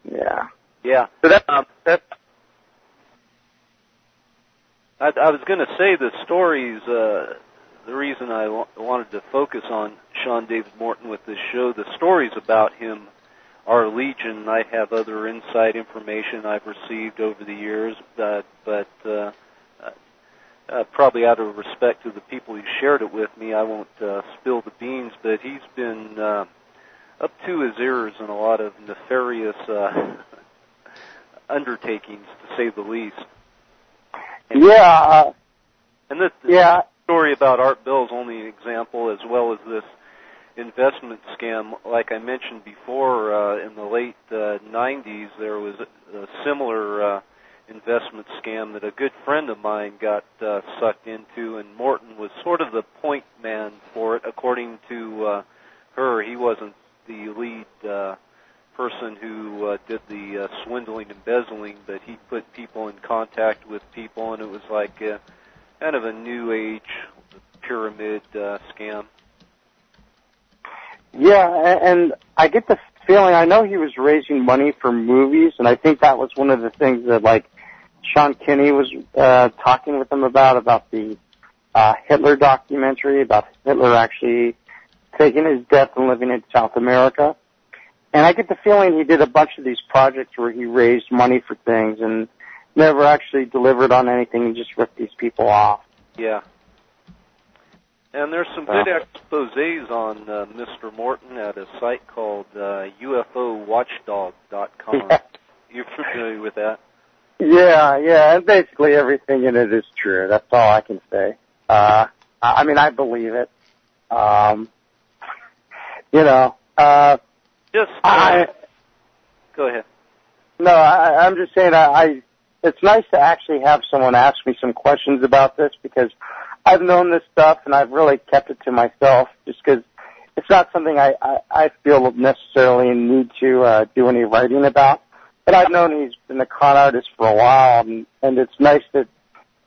Yeah. Yeah. So that's I was going to say the stories, the reason I wanted to focus on Sean David Morton with this show, the stories about him are legion. I have other inside information I've received over the years, but probably out of respect to the people who shared it with me, I won't spill the beans, but he's been up to his ears in a lot of nefarious undertakings, to say the least. And the story about Art Bell's only an example, as well as this investment scam. Like I mentioned before, in the late 90s, there was a similar investment scam that a good friend of mine got sucked into, and Morton was sort of the point man for it. According to her, he wasn't the lead person who did the swindling and embezzling, but he put people in contact with people, and it was like kind of a new age pyramid scam. Yeah, and I get the feeling, I know he was raising money for movies, and I think that was one of the things that, like, Sean Kinney was talking with him about the Hitler documentary, about Hitler actually taking his death and living in South America. And I get the feeling he did a bunch of these projects where he raised money for things and never actually delivered on anything and just ripped these people off. Yeah. And there's some good exposés on Mr. Morton at a site called UFOWatchdog.com. Yeah. You're familiar with that? Yeah, and basically everything in it is true. That's all I can say. I mean, I believe it. Go ahead. No, I'm just saying it's nice to actually have someone ask me some questions about this, because I've known this stuff and I've really kept it to myself just because it's not something I feel necessarily need to do any writing about. But I've known he's been a con artist for a while, and it's nice that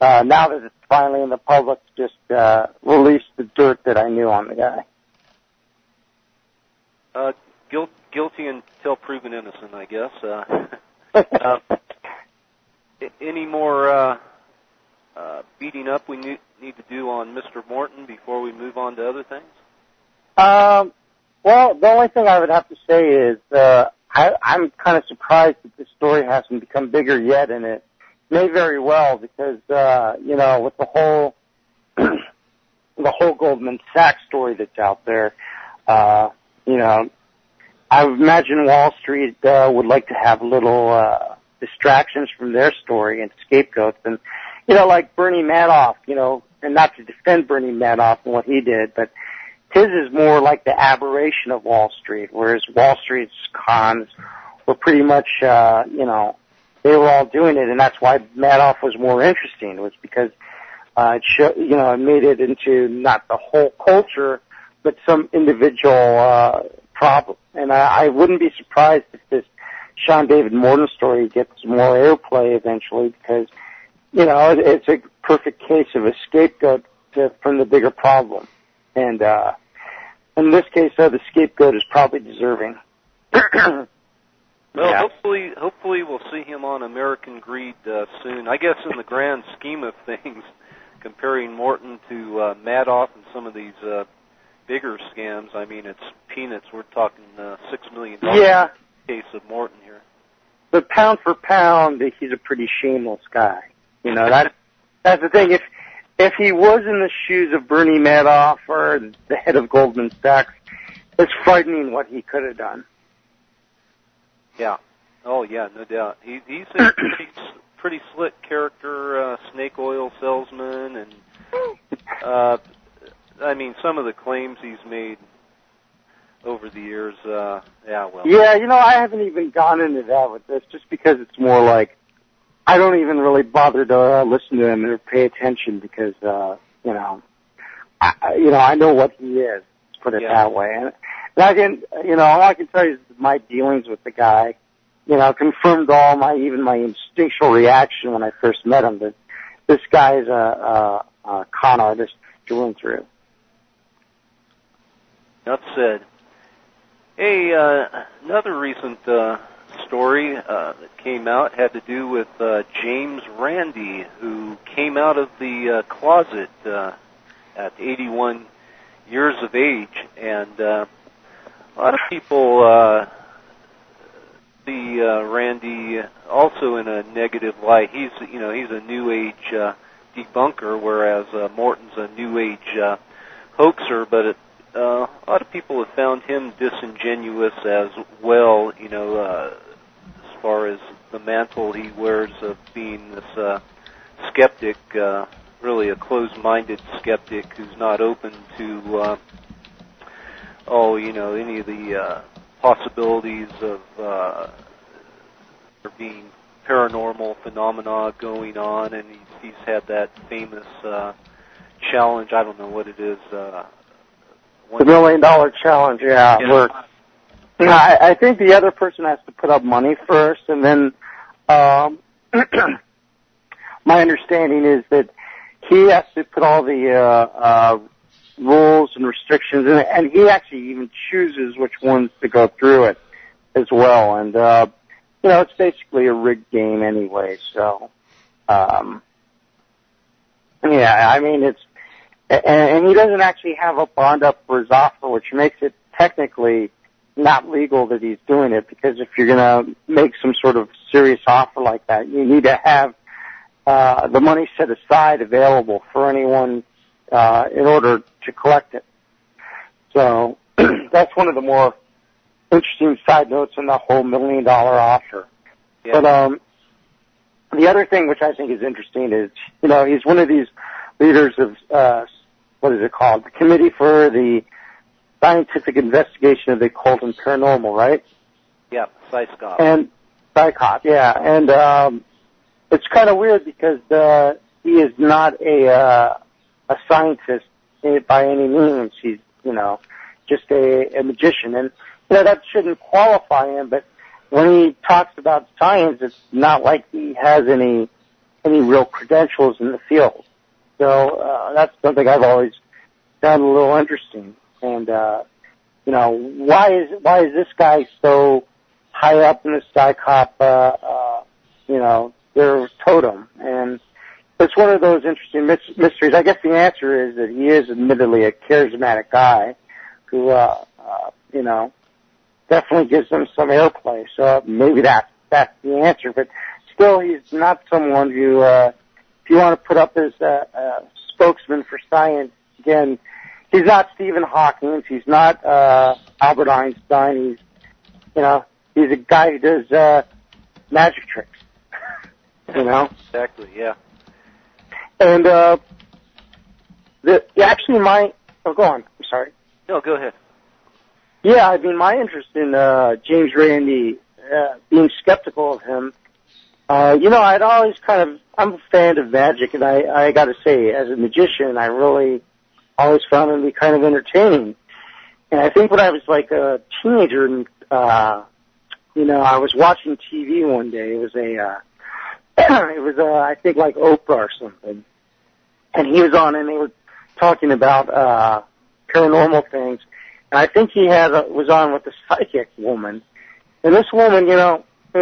now that it's finally in the public, just release the dirt that I knew on the guy. Guilty until proven innocent, I guess. Any more beating up we need to do on Mr. Morton before we move on to other things? Well, the only thing I would have to say is I'm kind of surprised that this story hasn't become bigger yet, and it may very well, because with the whole Goldman Sachs story that's out there, I would imagine Wall Street would like to have little distractions from their story and scapegoats, and like Bernie Madoff, and not to defend Bernie Madoff and what he did, but his is more like the aberration of Wall Street, whereas Wall Street's cons were pretty much, they were all doing it, and that's why Madoff was more interesting, was because it made it into not the whole culture, but some individual problem. And I wouldn't be surprised if this Sean David Morton story gets more airplay eventually, because, it's a perfect case of a scapegoat from the bigger problem. And in this case, the scapegoat is probably deserving. Well, yeah. hopefully we'll see him on American Greed soon. I guess in the grand scheme of things, comparing Morton to Madoff and some of these bigger scams, I mean, it's peanuts. We're talking $6 million yeah. case of Morton here. But pound for pound, he's a pretty shameless guy. That's the thing. If he was in the shoes of Bernie Madoff or the head of Goldman Sachs, it's frightening what he could have done. Yeah. Oh, yeah, no doubt. He's a pretty slick character, snake oil salesman, and some of the claims he's made over the years, Yeah, I haven't even gone into that with this, just because it's more like I don't even really bother to listen to him or pay attention, because, I know what he is, let's put it that way. And again, all I can tell you is my dealings with the guy, confirmed all my instinctual reaction when I first met him, that this guy is a con artist through and through. Enough said. Hey, another recent story that came out had to do with James Randi, who came out of the closet at 81 years of age, and a lot of people see Randi also in a negative light. He's a New Age debunker, whereas Morton's a New Age hoaxer, but a lot of people have found him disingenuous as well, as far as the mantle he wears of being this skeptic, really a closed-minded skeptic who's not open to, any of the possibilities of there being paranormal phenomena going on, and he's had that famous challenge, I don't know what it is, the $1 million challenge, yeah. Where, I think the other person has to put up money first, and then my understanding is that he has to put all the rules and restrictions in it, and he actually even chooses which ones to go through it as well. And it's basically a rigged game anyway. So, it's. And he doesn't actually have a bond up for his offer, which makes it technically not legal that he's doing it, because if you're going to make some sort of serious offer like that, you need to have the money set aside available for anyone in order to collect it. So that's one of the more interesting side notes in the whole $1 million offer. Yeah. But the other thing which I think is interesting is, he's one of these leaders of what is it called? The Committee for the Scientific Investigation of the Occult and Paranormal, right? Yeah, Vyzygoth. And Vyzygoth, yeah. And it's kind of weird because he is not a scientist by any means. He's, just a magician. And, that shouldn't qualify him, but when he talks about science, it's not like he has any real credentials in the field. So that's something I've always found a little interesting. And why is this guy so high up in the Psychop, their totem? And it's one of those interesting mysteries. I guess the answer is that he is admittedly a charismatic guy who, definitely gives them some airplay. So maybe that's the answer. But still, he's not someone who, if you want to put up as a spokesman for science, again, he's not Stephen Hawking. He's not Albert Einstein. He's a guy who does magic tricks. Exactly. Yeah. And go on. I'm sorry. No, go ahead. Yeah, my interest in James Randi, being skeptical of him. I'd always I'm a fan of magic, and I got to say, as a magician, I really always found him to be kind of entertaining. And I think when I was like a teenager, and I was watching TV one day. It was I think like Oprah or something, and he was on, and they were talking about paranormal things. And I think he was on with the psychic woman, and this woman, who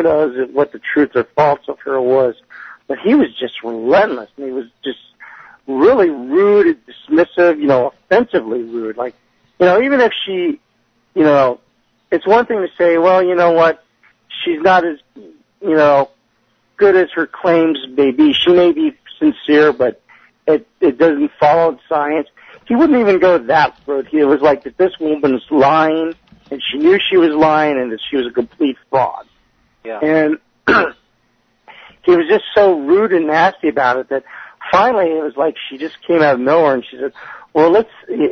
knows what the truth or false of her was, but he was just relentless, and he was just really rude and dismissive, offensively rude. Like, even if she, it's one thing to say, well, you know what, she's not as, good as her claims may be. She may be sincere, but it doesn't follow science. He wouldn't even go that road. He was like that this woman was lying, and she knew she was lying, and that she was a complete fraud. Yeah. And he was just so rude and nasty about it that finally it was like she just came out of nowhere, and she said, well, and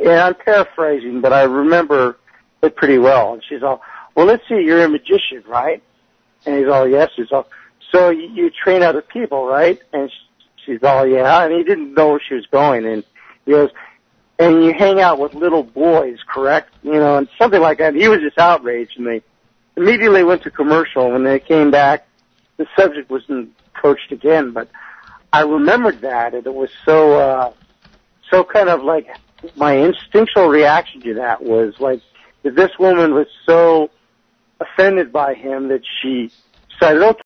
I'm paraphrasing, but I remember it pretty well. And she's all, well, let's see, you're a magician, right? And he's all, yes. She's all, so you train other people, right? And she's all, yeah. And he didn't know where she was going. And he goes, and you hang out with little boys, correct? And something like that. He was just outraged, and they immediately went to commercial. When they came back, the subject wasn't approached again. But I remembered that, and it was so kind of like my instinctual reaction to that was like, that this woman was so offended by him that she decided, okay,